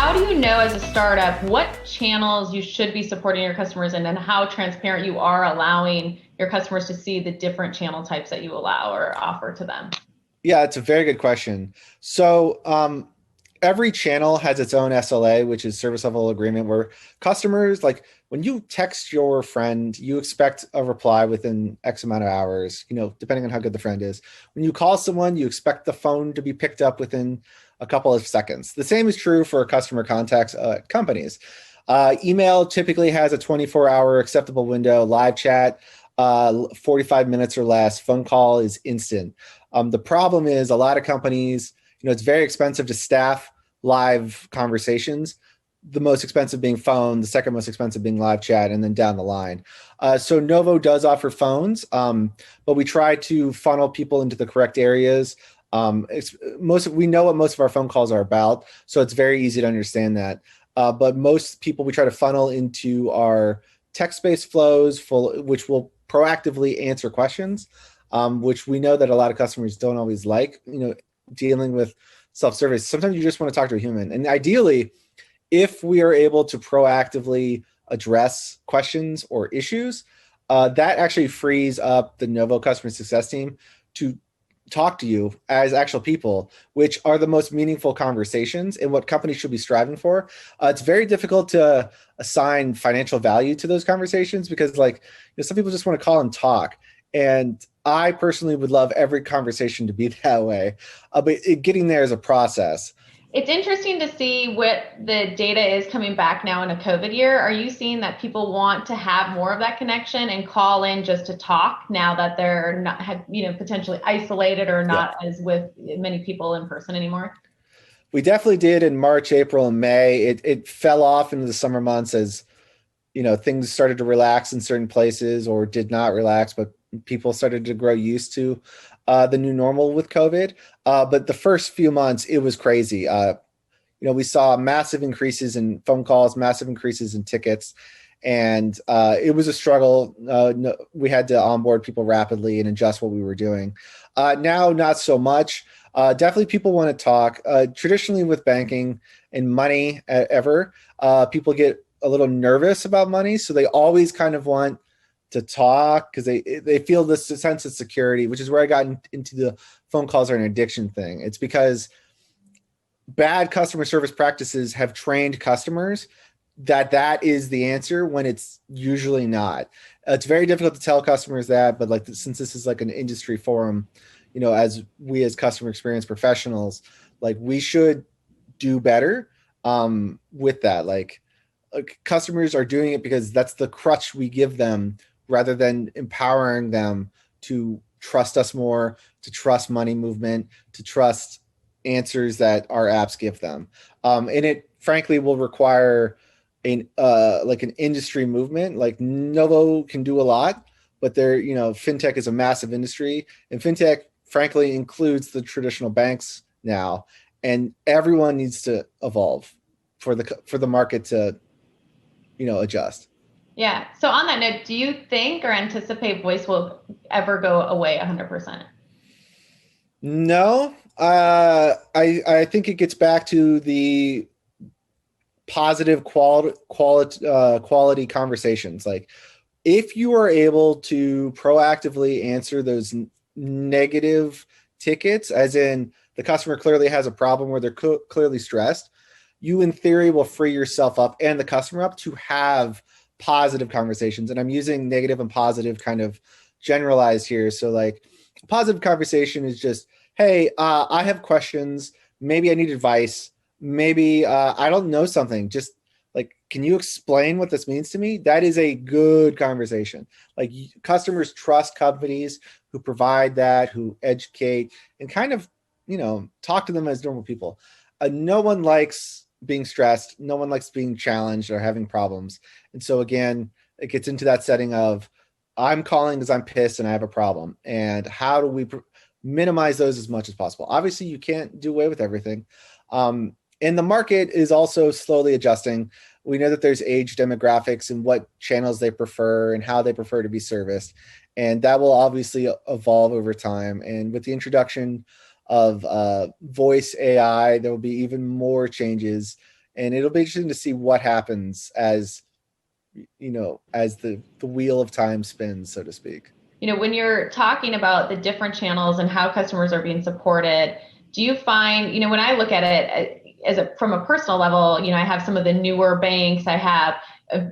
how do you know as a startup what channels you should be supporting your customers in and how transparent you are allowing your customers to see the different channel types that you allow or offer to them? Yeah, it's a very good question. Every channel has its own SLA, which is service level agreement, where customers, like when you text your friend, you expect a reply within X amount of hours, depending on how good the friend is. When you call someone, you expect the phone to be picked up within a couple of seconds. The same is true for customer contacts at companies. Email typically has a 24-hour acceptable window, live chat, 45 minutes or less, phone call is instant. The problem is a lot of companies, it's very expensive to staff live conversations. The most expensive being phone, the second most expensive being live chat, and then down the line. So Novo does offer phones, but we try to funnel people into the correct areas. We know what most of our phone calls are about, so it's very easy to understand that. But most people we try to funnel into our text-based flows, which will proactively answer questions, which we know that a lot of customers don't always like, dealing with self-service. Sometimes you just want to talk to a human. And ideally, if we are able to proactively address questions or issues, that actually frees up the Novo customer success team to talk to you as actual people, which are the most meaningful conversations and what companies should be striving for. It's very difficult to assign financial value to those conversations because some people just want to call and talk. And I personally would love every conversation to be that way, but getting there is a process. It's interesting to see what the data is coming back now in a COVID year. Are you seeing that people want to have more of that connection and call in just to talk now that they're not potentially isolated or not as with many people in person anymore? We definitely did in March, April, and May. It fell off into the summer months as things started to relax in certain places or did not relax, but people started to grow used to the new normal with COVID. But the first few months, it was crazy. We saw massive increases in phone calls, massive increases in tickets, and it was a struggle. We had to onboard people rapidly and adjust what we were doing. Now, not so much. Definitely people want to talk. Traditionally with banking and money people get a little nervous about money. So they always kind of want to talk because they feel this sense of security, which is where I got into the phone calls are an addiction thing. It's because bad customer service practices have trained customers that is the answer when it's usually not. It's very difficult to tell customers that, but since this is like an industry forum, as we as customer experience professionals, we should do better with that. Customers are doing it because that's the crutch we give them rather than empowering them to trust us more, to trust money movement, to trust answers that our apps give them. And it frankly will require an industry movement. Like Novo can do a lot, but fintech is a massive industry, and fintech frankly includes the traditional banks now, and everyone needs to evolve for the market to adjust. Yeah. So on that note, do you think or anticipate voice will ever go away 100%? No. I think it gets back to the positive quality conversations. If you are able to proactively answer those negative tickets, as in the customer clearly has a problem where they're clearly stressed, you in theory will free yourself up and the customer up to have positive conversations. And I'm using negative and positive kind of generalized here. So a positive conversation is just, hey, I have questions. Maybe I need advice. Maybe I don't know something. Just can you explain what this means to me? That is a good conversation. Customers trust companies who provide that, who educate and kind of, talk to them as normal people. No one likes being stressed. No one likes being challenged or having problems. And so again, it gets into that setting of I'm calling because I'm pissed and I have a problem. And how do we minimize those as much as possible? Obviously, you can't do away with everything. And the market is also slowly adjusting. We know that there's age demographics and what channels they prefer and how they prefer to be serviced. And that will obviously evolve over time. And with the introduction of voice AI, there will be even more changes And it'll be interesting to see what happens as, as the wheel of time spins, so to speak. When you're talking about the different channels and how customers are being supported, do you find, when I look at it from a personal level, I have some of the newer banks. I have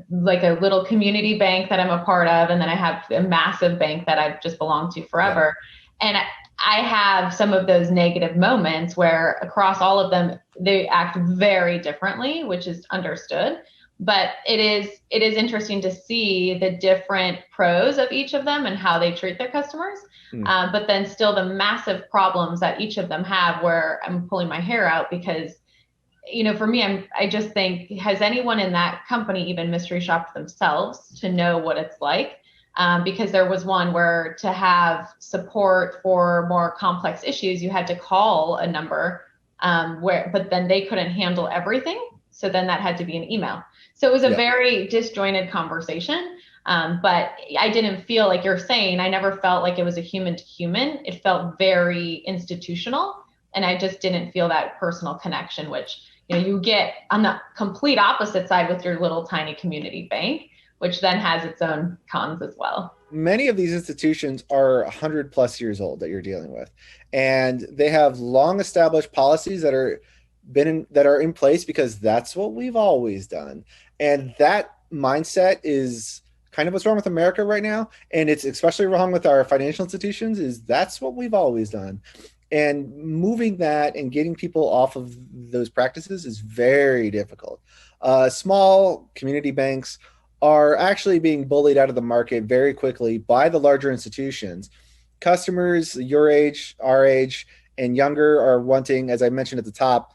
like a little community bank that I'm a part of, and then I have a massive bank that I've just belonged to forever. Yeah. And I have some of those negative moments where across all of them, they act very differently, which is understood. But it is interesting to see the different pros of each of them and how they treat their customers. But then still the massive problems that each of them have where I'm pulling my hair out because, for me, I just think, has anyone in that company even mystery shopped themselves to know what it's like? Because there was one where to have support for more complex issues, you had to call a number but then they couldn't handle everything. So then that had to be an email. So it was a very disjointed conversation. But I didn't feel like you're saying, I never felt like it was a human to human. It felt very institutional. And I just didn't feel that personal connection, which, you get on the complete opposite side with your little tiny community bank, which then has its own cons as well. Many of these institutions are 100+ years old that you're dealing with. And they have long established policies that are in place because that's what we've always done. And that mindset is kind of what's wrong with America right now. And it's especially wrong with our financial institutions, is that's what we've always done. And moving that and getting people off of those practices is very difficult. Small community banks are actually being bullied out of the market very quickly by the larger institutions. Customers your age, our age, and younger are wanting, as I mentioned at the top,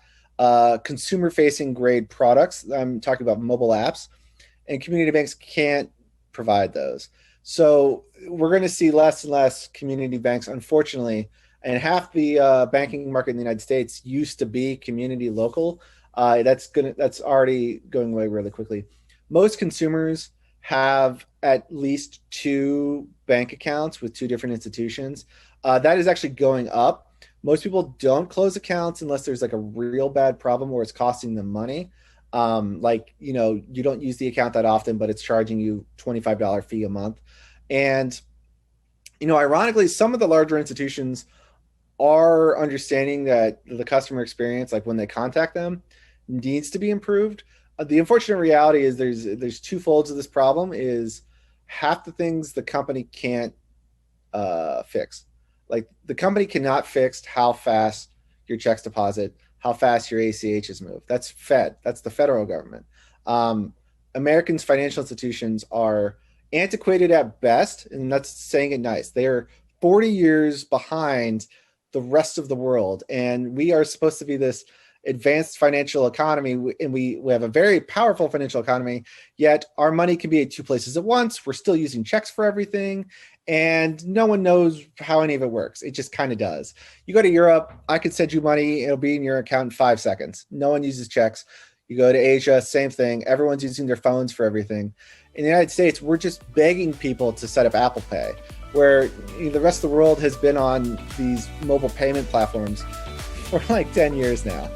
consumer-facing grade products. I'm talking about mobile apps, and community banks can't provide those. So we're going to see less and less community banks, unfortunately. And half the banking market in the United States used to be community local. That's already going away really quickly. Most consumers have at least 2 bank accounts with 2 different institutions. That is actually going up. Most people don't close accounts unless there's like a real bad problem where it's costing them money. You don't use the account that often, but it's charging you $25 fee a month. And, ironically, some of the larger institutions are understanding that the customer experience, like when they contact them, needs to be improved. The unfortunate reality is there's 2 folds of this problem. Is half the things the company can't fix. Like the company cannot fix how fast your checks deposit, how fast your ACHs move. That's Fed. That's the federal government. Americans' financial institutions are antiquated at best, and that's saying it nice. They are 40 years behind the rest of the world, and we are supposed to be this advanced financial economy, and we have a very powerful financial economy, yet our money can be at 2 places at once. We're still using checks for everything, and no one knows how any of it works. It just kind of does. You go to Europe, I could send you money, it'll be in your account in 5 seconds. No one uses checks. You go to Asia, same thing. Everyone's using their phones for everything. In the United States, we're just begging people to set up Apple Pay, where the rest of the world has been on these mobile payment platforms for like 10 years now.